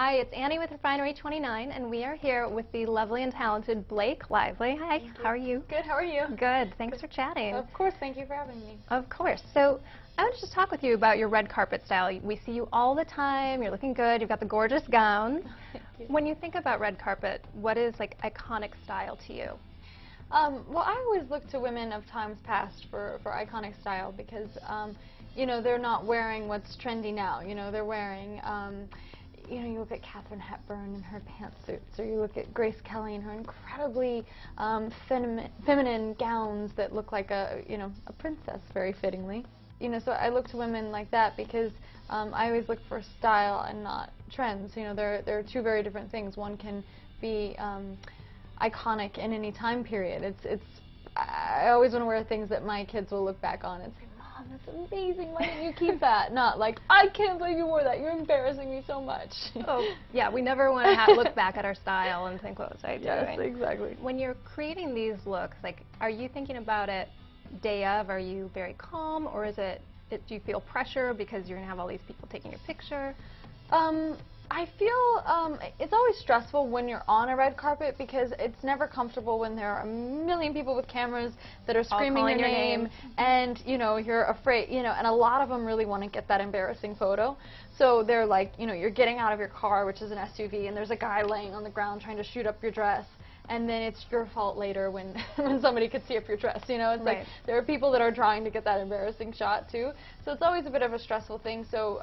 Hi, it's Annie with Refinery 29, and we are here with the lovely and talented Blake Lively. Hi, how are you? Good, how are you? Good, thanks for chatting. Of course, thank you for having me. Of course. So, I want to just talk with you about your red carpet style. We see you all the time, you're looking good, you've got the gorgeous gowns. When you think about red carpet, what is like iconic style to you? Well, I always look to women of times past for iconic style because, you know, they're not wearing what's trendy now. You know, they're wearing, you know, you look at Katharine Hepburn in her pantsuits, or you look at Grace Kelly in her incredibly feminine gowns that look like a, you know, a princess, very fittingly. You know, so I look to women like that because I always look for style and not trends. You know, they're two very different things. One can be iconic in any time period. I always want to wear things that my kids will look back on and say, Mom, that's amazing, why didn't you keep that? Not like, I can't believe you wore that, you're embarrassing me so much. Oh, yeah, we never want to look back at our style and think, what was I doing? Yes, exactly. When you're creating these looks, like, are you thinking about it day of? Are you very calm, or is do you feel pressure because you're going to have all these people taking your picture? I feel it's always stressful when you're on a red carpet because it's never comfortable when there are a million people with cameras that are screaming your name and, you know, you're afraid, you know, and a lot of them really want to get that embarrassing photo. So they're like, you know, you're getting out of your car, which is an SUV, and there's a guy laying on the ground trying to shoot up your dress. And then it's your fault later when somebody could see up your dress, you know? It's like there are people that are trying to get that embarrassing shot too. So it's always a bit of a stressful thing. So,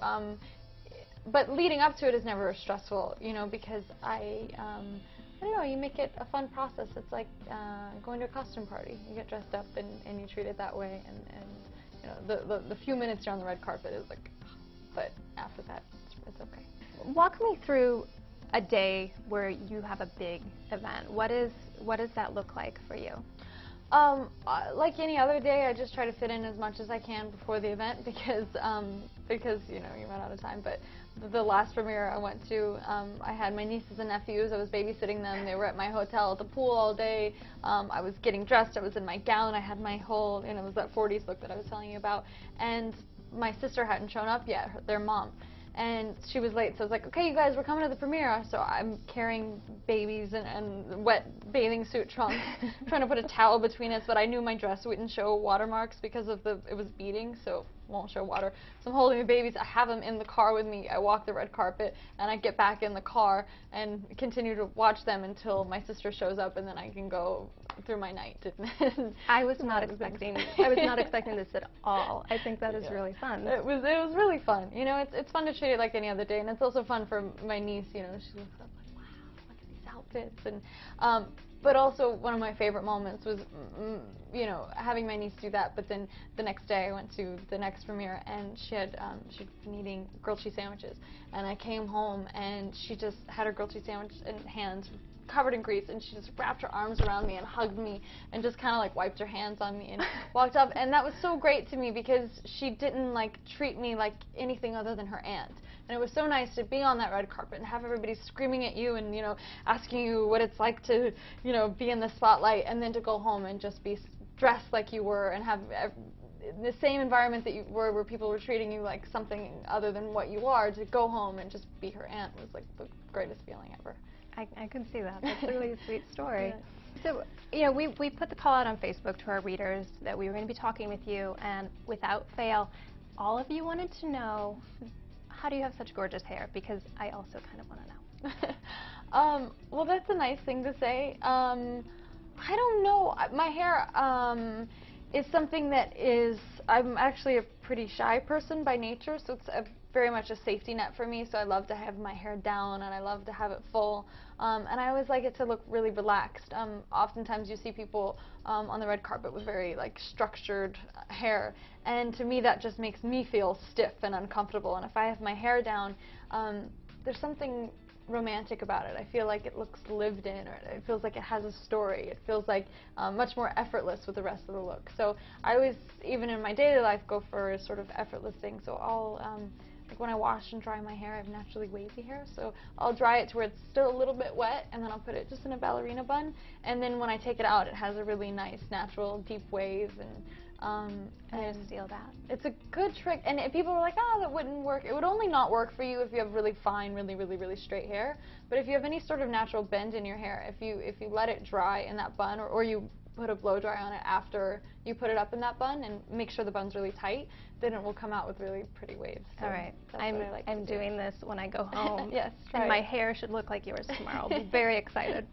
but leading up to it is never stressful, you know, because I don't know, you make it a fun process. It's like going to a costume party. You get dressed up and you treat it that way. And you know, the few minutes you're on the red carpet is like, but after that, it's okay. Walk me through a day where you have a big event. What does that look like for you? Like any other day, I just try to fit in as much as I can before the event because you know, you run out of time. But the last premiere I went to, I had my nieces and nephews. I was babysitting them. They were at my hotel at the pool all day. I was getting dressed. I was in my gown. I had my whole, you know, it was that 40s look that I was telling you about. And my sister hadn't shown up yet, their mom. And she was late, so I was like, okay, you guys, we're coming to the premiere. So I'm carrying babies and wet bathing suit trunks, trying to put a towel between us, but I knew my dress wouldn't show watermarks because of it was beading, so it won't show water. So I'm holding the babies, I have them in the car with me, I walk the red carpet, and I get back in the car and continue to watch them until my sister shows up, and then I can go through my night. I was not expecting this at all. I think that is really fun. It was really fun. You know, it's fun to treat it like any other day, and it's also fun for my niece. You know, she looks up like, wow, look at these outfits, and but also one of my favorite moments was, you know, having my niece do that. But then the next day I went to the next premiere, and she'd been eating grilled cheese sandwiches, and I came home and she just had her grilled cheese sandwich in hands, covered in grease, and she just wrapped her arms around me and hugged me and just kind of like wiped her hands on me and walked up, and that was so great to me because she didn't like treat me like anything other than her aunt. And it was so nice to be on that red carpet and have everybody screaming at you and, you know, asking you what it's like to, you know, be in the spotlight, and then to go home and just be dressed like you were and have the same environment that you were, where people were treating you like something other than what you are. To go home and just be her aunt was like the greatest feeling ever. I can see that. That's really a sweet story. Yeah. So, you know, we put the call out on Facebook to our readers that we were going to be talking with you, and without fail, all of you wanted to know, how do you have such gorgeous hair? Because I also kind of want to know. Well, that's a nice thing to say. I don't know. My hair is something that is, I'm actually a pretty shy person by nature, so it's very much a safety net for me. So I love to have my hair down, and I love to have it full. And I always like it to look really relaxed. Oftentimes you see people on the red carpet with very like structured hair, and to me that just makes me feel stiff and uncomfortable. And if I have my hair down, there's something romantic about it. I feel like it looks lived in, or it feels like it has a story. It feels like much more effortless with the rest of the look. So I always, even in my daily life, go for a sort of effortless thing. So I'll like when I wash and dry my hair, I have naturally wavy hair, so I'll dry it to where it's still a little bit wet, and then I'll put it just in a ballerina bun, and then when I take it out, it has a really nice, natural, deep wave, and And I'm going to steal that. it's a good trick, and if people are like, oh, that wouldn't work, it would only not work for you if you have really fine, really straight hair. But if you have any sort of natural bend in your hair, if you let it dry in that bun, or you put a blow dry on it after you put it up in that bun and make sure the bun's really tight, then it will come out with really pretty waves. So All right. that's what I like I'm to do. doing this when I go home. Yes, try and my it. hair should look like yours tomorrow. I'll be very excited.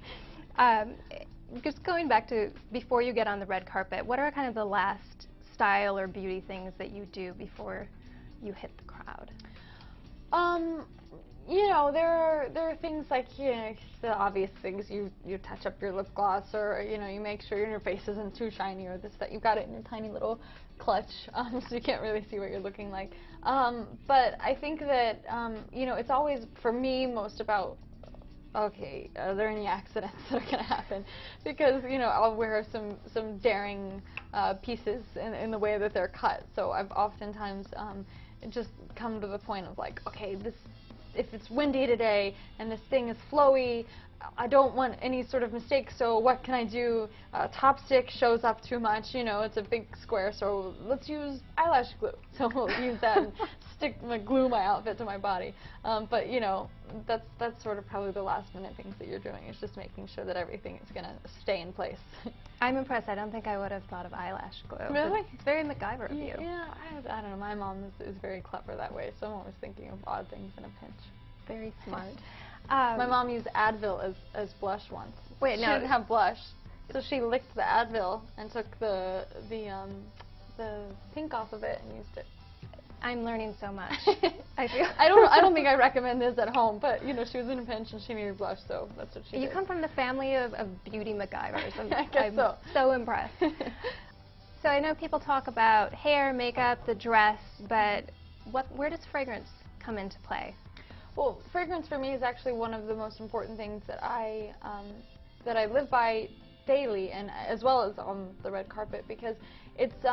Just going back to before you get on the red carpet, what are kind of the last style or beauty things that you do before you hit the crowd? You know, there are things like, you know, the obvious things. You touch up your lip gloss, or, you know, you make sure your face isn't too shiny, or this, that. You've got it in your tiny little clutch, so you can't really see what you're looking like. But I think that, you know, it's always, for me, most about, okay, are there any accidents that are going to happen? Because, you know, I'll wear some daring pieces in the way that they're cut. So I've oftentimes just come to the point of like, okay, if it's windy today and this thing is flowy, I don't want any sort of mistake, so what can I do? Top stick shows up too much, you know, it's a big square, so let's use eyelash glue. So we'll use that and glue my outfit to my body. But, you know, that's sort of probably the last minute things that you're doing, is just making sure that everything is going to stay in place. I'm impressed. I don't think I would have thought of eyelash glue. Really? It's very MacGyver of you. Yeah, I don't know. My mom is very clever that way, so I'm always thinking of odd things in a pinch. Very smart. My mom used Advil as blush once. Wait, she no. didn't have blush, so she licked the Advil and took the pink off of it and used it. I'm learning so much. I don't think I recommend this at home, but, you know, she was in a pinch and she needed blush, so that's what she did. You come from the family of beauty MacGyvers. I guess I'm so impressed. So I know people talk about hair, makeup, the dress, but where does fragrance come into play? Well, fragrance for me is actually one of the most important things that I live by daily, and as well as on the red carpet, because it's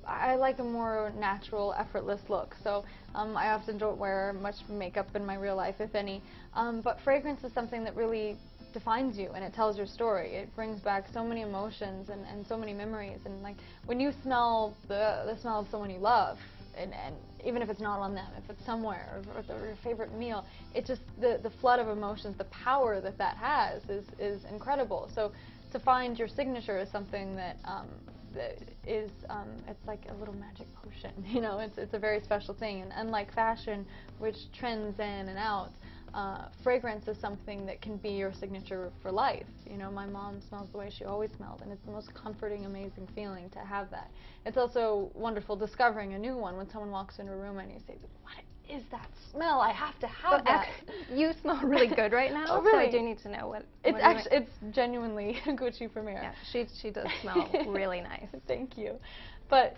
I like a more natural, effortless look. So I often don't wear much makeup in my real life, if any. But fragrance is something that really defines you, and it tells your story. It brings back so many emotions and so many memories. And like when you smell the smell of someone you love, and even if it's not on them, if it's somewhere, or your favorite meal, it just, the flood of emotions, the power that has is incredible. So to find your signature is something that is, it's like a little magic potion, you know, it's a very special thing. And unlike fashion, which trends in and out, fragrance is something that can be your signature for life. You know, my mom smells the way she always smelled, and it's the most comforting, amazing feeling to have that. It's also wonderful discovering a new one when someone walks into a room and you say, what is that smell? I have to have that. You smell really good right now. Oh, really? So I do need to know what. It's actually, it's genuinely Gucci Premier. Yeah, she does smell really nice. Thank you. But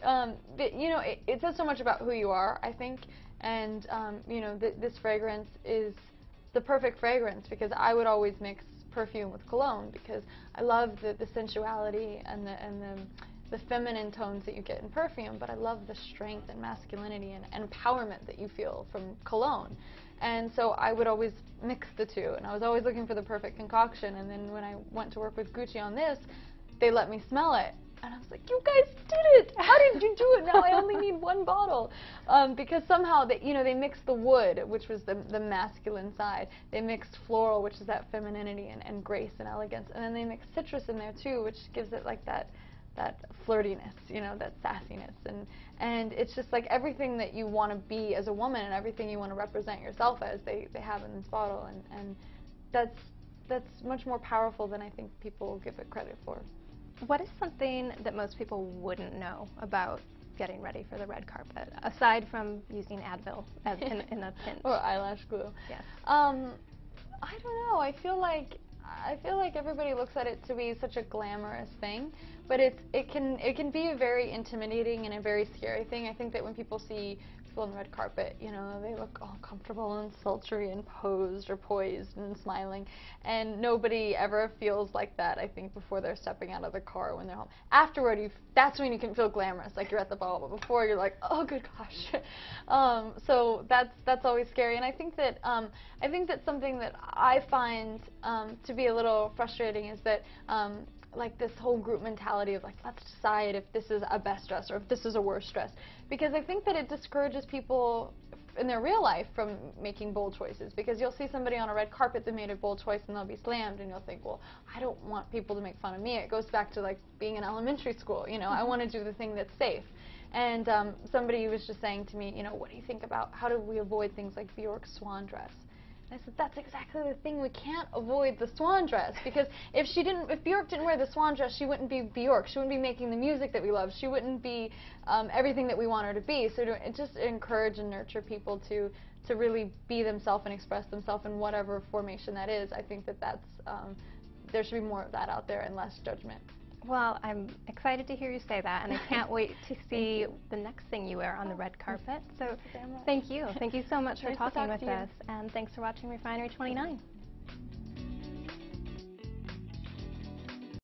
you know, it says so much about who you are, I think, and you know, this fragrance is the perfect fragrance, because I would always mix perfume with cologne, because I love the sensuality and the feminine tones that you get in perfume, but I love the strength and masculinity and empowerment that you feel from cologne. And so I would always mix the two, and I was always looking for the perfect concoction. And then when I went to work with Gucci on this, they let me smell it. And I was like, you guys did it! How did you do it? Now I only need one bottle. Because somehow, they mixed the wood, which was the masculine side. They mixed floral, which is that femininity and grace and elegance. And then they mixed citrus in there too, which gives it like that flirtiness, you know, that sassiness. And it's just like everything that you want to be as a woman and everything you want to represent yourself as, they have in this bottle. And that's much more powerful than I think people give it credit for. What is something that most people wouldn't know about getting ready for the red carpet, aside from using Advil in a pinch? Or eyelash glue. Yes. I don't know. I feel like everybody looks at it to be such a glamorous thing, but it can be a very intimidating and a very scary thing. I think that when people see people on the red carpet, you know, they look all comfortable and sultry and posed or poised and smiling, and nobody ever feels like that, I think, before they're stepping out of the car when they're home. Afterward, that's when you can feel glamorous, like you're at the ball, but before you're like, oh good gosh. So that's always scary, and I think that something that I find to be a little frustrating is that like this whole group mentality of like, let's decide if this is a best dress or if this is a worst dress, because I think that it discourages people in their real life from making bold choices, because you'll see somebody on a red carpet that made a bold choice and they'll be slammed, and you'll think, well, I don't want people to make fun of me. It goes back to like being in elementary school, you know, I want to do the thing that's safe. And somebody was just saying to me, you know, what do you think about how do we avoid things like Bjork's swan dress? I said, that's exactly the thing. We can't avoid the swan dress, because if Bjork didn't wear the swan dress, she wouldn't be Bjork. She wouldn't be making the music that we love. She wouldn't be everything that we want her to be. So to just encourage and nurture people to really be themselves and express themselves in whatever formation that is, I think that there should be more of that out there and less judgment. Well, I'm excited to hear you say that, and I can't wait to see the next thing you wear on the red carpet. So thank you. Thank you so much for Nice to talking talk with to you. us, and thanks for watching Refinery 29.